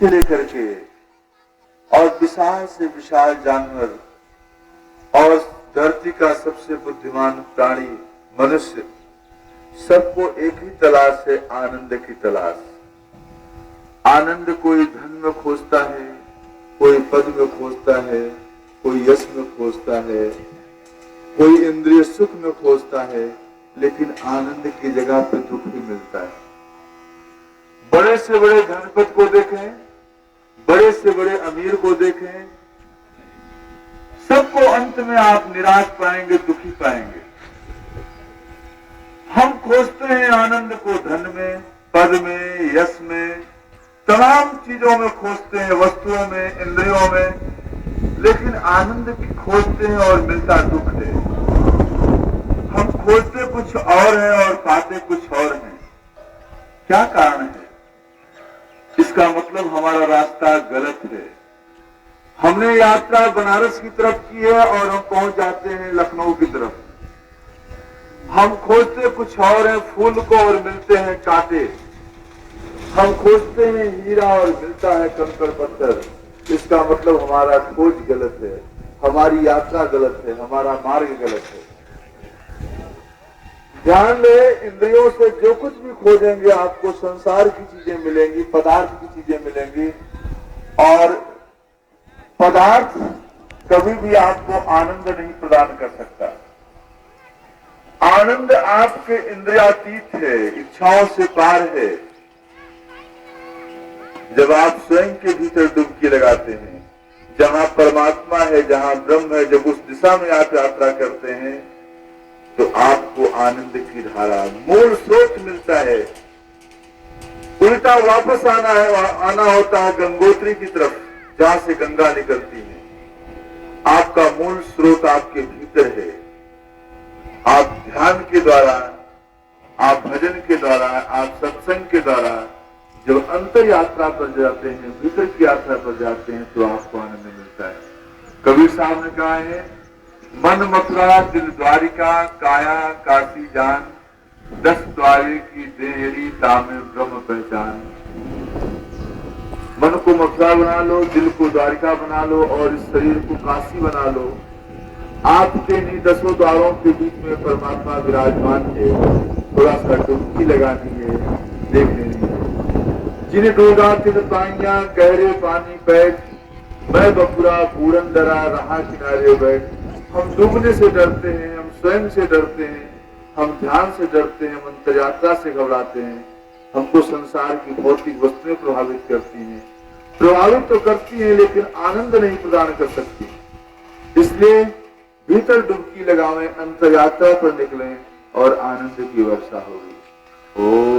से लेकर के और विशाल से विशाल जानवर और धरती का सबसे बुद्धिमान प्राणी मनुष्य, सबको एक ही तलाश है, आनंद की तलाश। आनंद कोई धन में खोजता है, कोई पद में खोजता है, कोई यश में खोजता है, कोई इंद्रिय सुख में खोजता है, लेकिन आनंद की जगह पे दुख ही मिलता है। बड़े से बड़े धनपति को देखें, बड़े से बड़े अमीर को देखें, सबको अंत में आप निराश पाएंगे, दुखी पाएंगे। हम खोजते हैं आनंद को धन में, पद में, यश में, तमाम चीजों में खोजते हैं, वस्तुओं में, इंद्रियों में, लेकिन आनंद की खोजते हैं और मिलता दुख है। हम खोजते कुछ और है और पाते कुछ और है। क्या कारण है? इसका मतलब हमारा रास्ता गलत है। हमने यात्रा बनारस की तरफ की है और हम पहुंच जाते हैं लखनऊ की तरफ। हम खोजते कुछ और है, फूल को, और मिलते हैं कांटे। हम खोजते हैं हीरा और मिलता है कंकड़ पत्थर। इसका मतलब हमारा खोज गलत है, हमारी यात्रा गलत है, हमारा मार्ग गलत है। ध्यान ले, इंद्रियों से जो कुछ भी खोजेंगे आपको संसार की चीजें मिलेंगी, पदार्थ की चीजें मिलेंगी, और पदार्थ कभी भी आपको आनंद नहीं प्रदान कर सकता। आनंद आपके इंद्रियातीत है, इच्छाओं से पार है। जब आप स्वयं के भीतर डुबकी लगाते हैं, जहां परमात्मा है, जहां ब्रह्म है, जब उस दिशा में आप यात्रा करते हैं, तो आपको आनंद की धारा, मूल स्रोत मिलता है। उल्टा वापस आना होता है गंगोत्री की तरफ, जहां से गंगा निकलती है। आपका मूल स्रोत आपके भीतर है। आप ध्यान के द्वारा, आप भजन के द्वारा, आप सत्संग के द्वारा जब अंतर यात्रा पर जाते हैं, भीतर की यात्रा पर जाते हैं, तो आपको आनंद मिलता है। कबीर साहब ने कहा है, मन मथुरा दिल द्वारिका, काया काशी जान, 10 द्वारे की देहरी तामे ब्रह्म पहचान। मन को मथुरा बना लो, दिल को द्वारिका बना लो, और इस शरीर को काशी बना लो। आपके नहीं 10 द्वारों के बीच में परमात्मा विराजमान है। थोड़ा सा डुबकी लगानी है, देख लेनी है। जिन्हें डोगा तिन पाइया, गहरे पानी बैठ, मैं बपुरा पूरन डरा, रहा किनारे बैठ। हम डूबने से डरते हैं, हम स्वयं से डरते हैं, हम ध्यान से डरते हैं, हम अंतर यात्रा से घबराते हैं। हमको संसार की भौतिक वस्तुएं प्रभावित करती हैं। प्रभावित तो करती हैं, लेकिन आनंद नहीं प्रदान कर सकती। इसलिए भीतर डुबकी लगावें, अंतर यात्रा पर निकलें और आनंद की वर्षा होगी।